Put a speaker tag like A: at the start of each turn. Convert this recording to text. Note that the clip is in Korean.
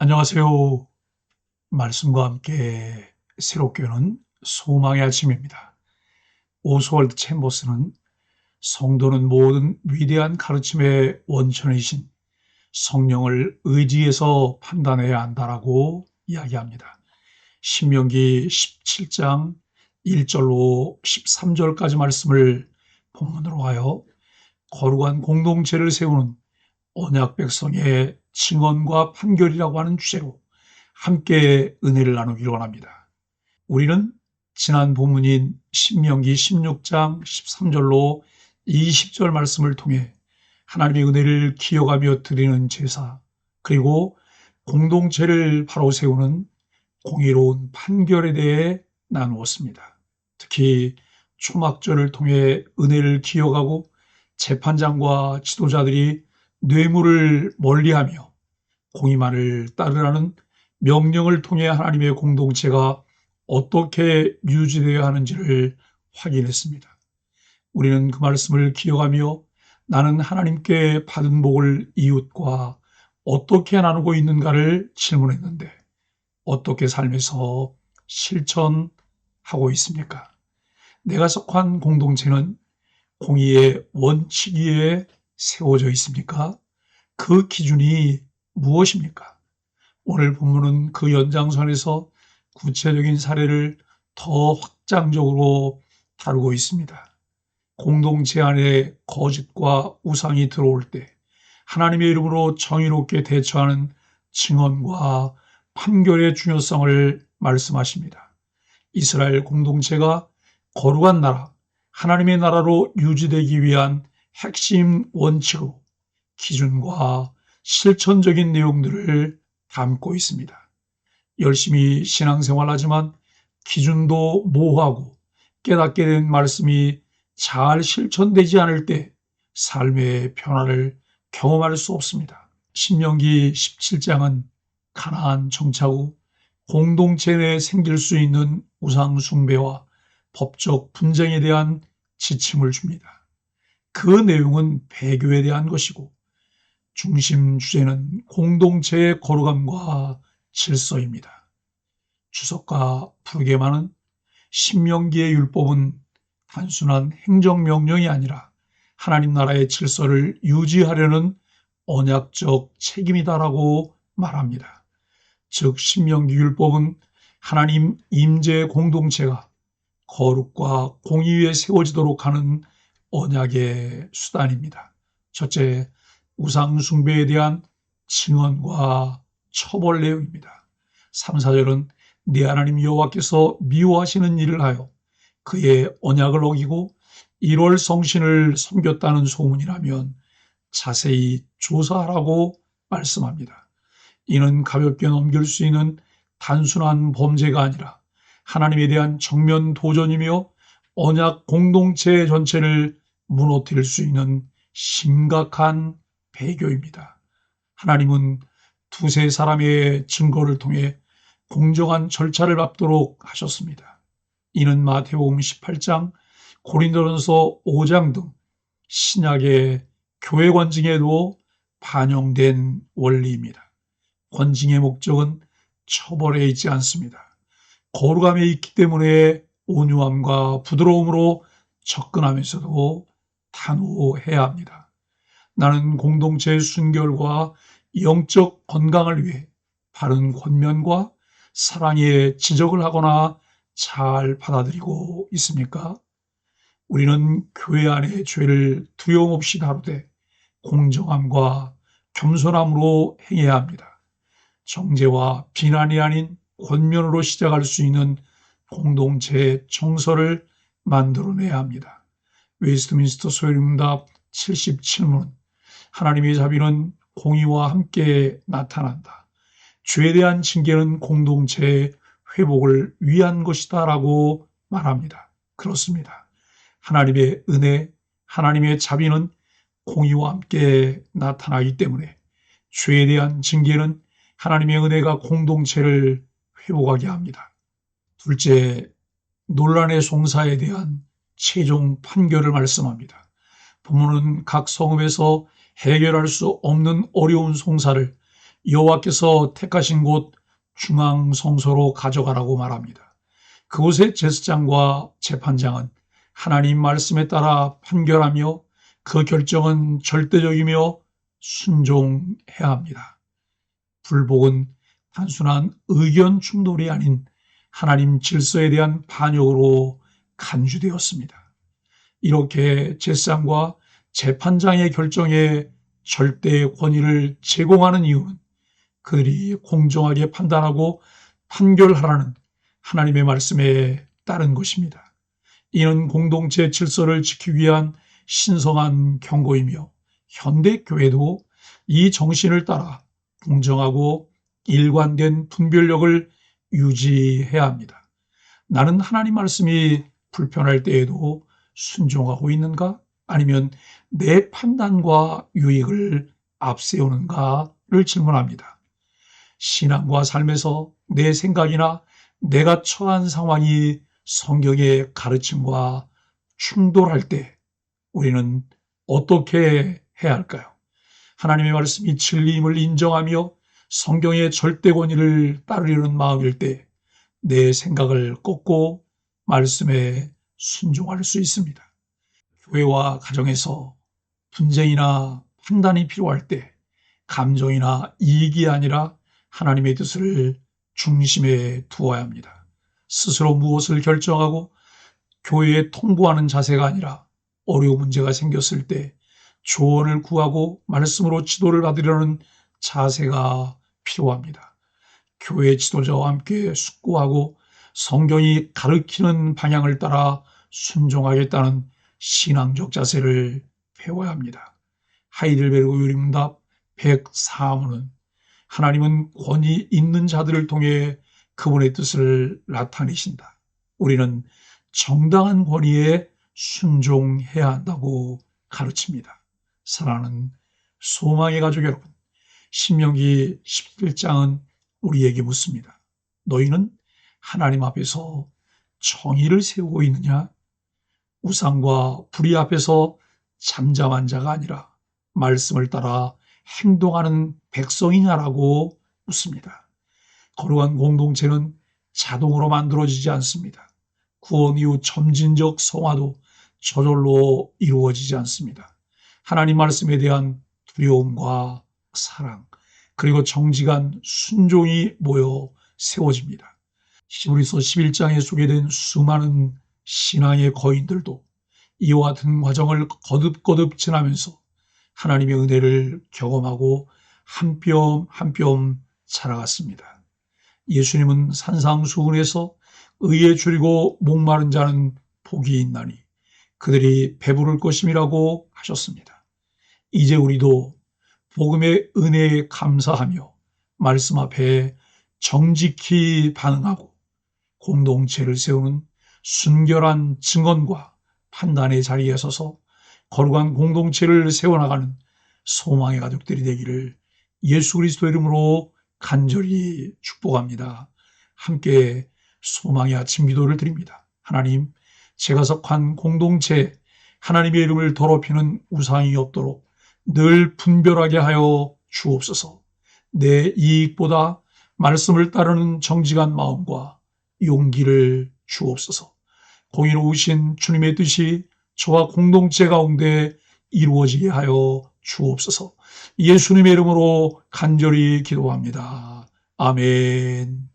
A: 안녕하세요. 말씀과 함께 새롭게 오는 소망의 아침입니다. 오스월드 챔버스는 성도는 모든 위대한 가르침의 원천이신 성령을 의지해서 판단해야 한다라고 이야기합니다. 신명기 17장 1절로 13절까지 말씀을 본문으로 하여 거룩한 공동체를 세우는 언약 백성의 증언과 판결이라고 하는 주제로 함께 은혜를 나누기를 원합니다. 우리는 지난 본문인 신명기 16장 13절로 20절 말씀을 통해 하나님의 은혜를 기억하며 드리는 제사, 그리고 공동체를 바로 세우는 공의로운 판결에 대해 나누었습니다. 특히 초막절을 통해 은혜를 기억하고 재판장과 지도자들이 뇌물을 멀리하며 공의만을 따르라는 명령을 통해 하나님의 공동체가 어떻게 유지되어야 하는지를 확인했습니다. 우리는 그 말씀을 기억하며 나는 하나님께 받은 복을 이웃과 어떻게 나누고 있는가를 질문했는데 어떻게 삶에서 실천하고 있습니까? 내가 속한 공동체는 공의의 원칙 위에 세워져 있습니까? 그 기준이 무엇입니까? 오늘 본문은 그 연장선에서 구체적인 사례를 더 확장적으로 다루고 있습니다. 공동체 안에 거짓과 우상이 들어올 때 하나님의 이름으로 정의롭게 대처하는 증언과 판결의 중요성을 말씀하십니다. 이스라엘 공동체가 거룩한 나라, 하나님의 나라로 유지되기 위한 핵심 원칙으로 기준과 실천적인 내용들을 담고 있습니다. 열심히 신앙생활하지만 기준도 모호하고 깨닫게 된 말씀이 잘 실천되지 않을 때 삶의 변화를 경험할 수 없습니다. 신명기 17장은 가나안 정착 후 공동체 내에 생길 수 있는 우상 숭배와 법적 분쟁에 대한 지침을 줍니다. 그 내용은 배교에 대한 것이고 중심 주제는 공동체의 거룩함과 질서입니다. 주석가 부르게만은 신명기의 율법은 단순한 행정명령이 아니라 하나님 나라의 질서를 유지하려는 언약적 책임이다라고 말합니다. 즉 신명기 율법은 하나님 임재 공동체가 거룩과 공의 위에 세워지도록 하는 언약의 수단입니다. 첫째, 우상 숭배에 대한 증언과 처벌 내용입니다. 3, 4절은 네 하나님 여호와께서 미워하시는 일을 하여 그의 언약을 어기고 1월 성신을 섬겼다는 소문이라면 자세히 조사하라고 말씀합니다. 이는 가볍게 넘길 수 있는 단순한 범죄가 아니라 하나님에 대한 정면 도전이며 언약 공동체 전체를 무너뜨릴 수 있는 심각한 배교입니다. 하나님은 두세 사람의 증거를 통해 공정한 절차를 밟도록 하셨습니다. 이는 마태복음 18장, 고린도전서 5장 등 신약의 교회 권징에도 반영된 원리입니다. 권징의 목적은 처벌에 있지 않습니다. 거룩함에 있기 때문에 온유함과 부드러움으로 접근하면서도 단호해야 합니다. 나는 공동체의 순결과 영적 건강을 위해 바른 권면과 사랑의 지적을 하거나 잘 받아들이고 있습니까? 우리는 교회 안의 죄를 두려움 없이 다루되 공정함과 겸손함으로 행해야 합니다. 정죄와 비난이 아닌 권면으로 시작할 수 있는 공동체의 정서를 만들어내야 합니다. 웨스트민스터 소요리문답 77문 하나님의 자비는 공의와 함께 나타난다. 죄에 대한 징계는 공동체의 회복을 위한 것이다 라고 말합니다. 그렇습니다. 하나님의 은혜, 하나님의 자비는 공의와 함께 나타나기 때문에 죄에 대한 징계는 하나님의 은혜가 공동체를 회복하게 합니다. 둘째, 논란의 송사에 대한 최종 판결을 말씀합니다. 본문은 각 성읍에서 해결할 수 없는 어려운 송사를 여호와께서 택하신 곳 중앙 성소로 가져가라고 말합니다. 그곳의 제사장과 재판장은 하나님 말씀에 따라 판결하며 그 결정은 절대적이며 순종해야 합니다. 불복은 단순한 의견 충돌이 아닌 하나님 질서에 대한 반역으로 간주되었습니다. 이렇게 제사장과 재판장의 결정에 절대의 권위를 제공하는 이유는 그들이 공정하게 판단하고 판결하라는 하나님의 말씀에 따른 것입니다. 이는 공동체 질서를 지키기 위한 신성한 경고이며 현대 교회도 이 정신을 따라 공정하고 일관된 분별력을 유지해야 합니다. 나는 하나님 말씀이 불편할 때에도 순종하고 있는가? 아니면 내 판단과 유익을 앞세우는가를 질문합니다. 신앙과 삶에서 내 생각이나 내가 처한 상황이 성경의 가르침과 충돌할 때 우리는 어떻게 해야 할까요? 하나님의 말씀이 진리임을 인정하며 성경의 절대 권위를 따르려는 마음일 때 내 생각을 꺾고 말씀에 순종할 수 있습니다. 교회와 가정에서 분쟁이나 판단이 필요할 때 감정이나 이익이 아니라 하나님의 뜻을 중심에 두어야 합니다. 스스로 무엇을 결정하고 교회에 통보하는 자세가 아니라 어려운 문제가 생겼을 때 조언을 구하고 말씀으로 지도를 받으려는 자세가 필요합니다. 교회 지도자와 함께 숙고하고 성경이 가르치는 방향을 따라 순종하겠다는 신앙적 자세를 배워야 합니다. 하이델베르그 요리문답 104문은 하나님은 권위 있는 자들을 통해 그분의 뜻을 나타내신다. 우리는 정당한 권위에 순종해야 한다고 가르칩니다. 사랑하는 소망의 가족 여러분, 신명기 17장은 우리에게 묻습니다. 너희는 하나님 앞에서 정의를 세우고 있느냐? 우상과 불의 앞에서 잠잠한 자가 아니라 말씀을 따라 행동하는 백성이냐라고 묻습니다. 거룩한 공동체는 자동으로 만들어지지 않습니다. 구원 이후 점진적 성화도 저절로 이루어지지 않습니다. 하나님 말씀에 대한 두려움과 사랑, 그리고 정직한 순종이 모여 세워집니다. 히브리서 11장에 소개된 수많은 신앙의 거인들도 이와 같은 과정을 거듭거듭 지나면서 하나님의 은혜를 경험하고 한 뼘 한 뼘 자라갔습니다. 예수님은 산상수훈에서 의에 줄이고 목마른 자는 복이 있나니 그들이 배부를 것임이라고 하셨습니다. 이제 우리도 복음의 은혜에 감사하며 말씀 앞에 정직히 반응하고 공동체를 세우는 순결한 증언과 판단의 자리에 서서 거룩한 공동체를 세워나가는 소망의 가족들이 되기를 예수 그리스도 이름으로 간절히 축복합니다. 함께 소망의 아침 기도를 드립니다. 하나님, 제가 속한 공동체 하나님의 이름을 더럽히는 우상이 없도록 늘 분별하게 하여 주옵소서. 내 이익보다 말씀을 따르는 정직한 마음과 용기를 주옵소서. 공의로우신 주님의 뜻이 저와 공동체 가운데 이루어지게 하여 주옵소서. 예수님의 이름으로 간절히 기도합니다. 아멘.